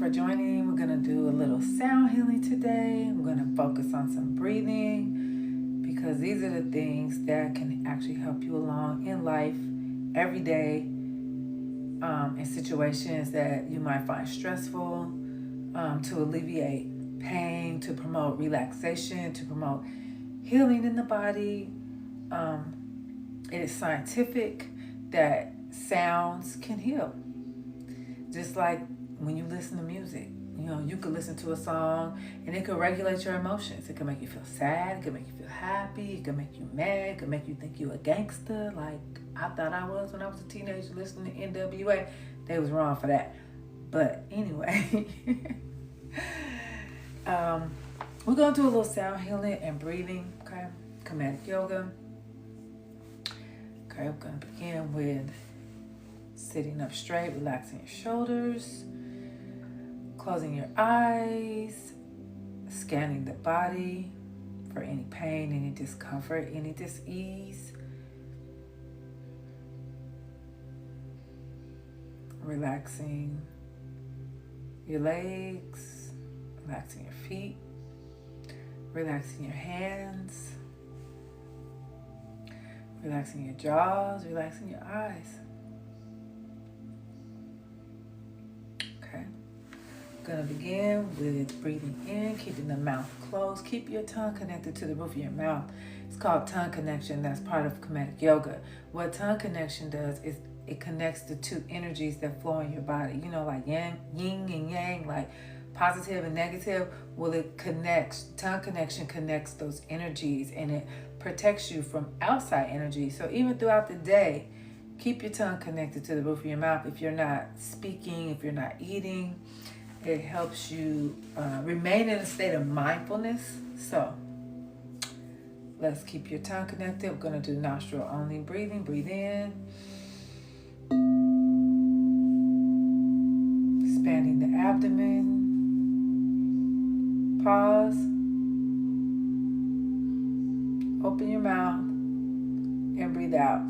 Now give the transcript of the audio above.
for joining. We're going to do a little sound healing today. We're going to focus on some breathing because these are the things that can actually help you along in life every day, in situations that you might find stressful, to alleviate pain, to promote relaxation, to promote healing in the body. It is scientific that sounds can heal. Just like when you listen to music, you could listen to a song and it could regulate your emotions. It could make you feel sad, it could make you feel happy, it could make you mad, it could make you think you a gangster like I thought I was when I was a teenager listening to NWA. They was wrong for that. But anyway, we're going to do a little sound healing and breathing, okay? Comedic yoga. Okay, we're going to begin with sitting up straight, relaxing your shoulders, closing your eyes, scanning the body for any pain, any discomfort, any dis-ease. Relaxing your legs, relaxing your feet, relaxing your hands, relaxing your jaws, relaxing your eyes. Okay. Gonna begin with breathing in, keeping the mouth closed. Keep your tongue connected to the roof of your mouth. It's called tongue connection. That's part of comedic yoga. What tongue connection does is it connects the two energies that flow in your body. Like yin and yang, like positive and negative. Well, it connects, tongue connection connects those energies and it protects you from outside energy. So even throughout the day, keep your tongue connected to the roof of your mouth. If you're not speaking, if you're not eating, it helps you remain in a state of mindfulness. So let's keep your tongue connected. We're going to do nostril only breathing. Breathe in. Expanding the abdomen. Pause. Open your mouth and breathe out.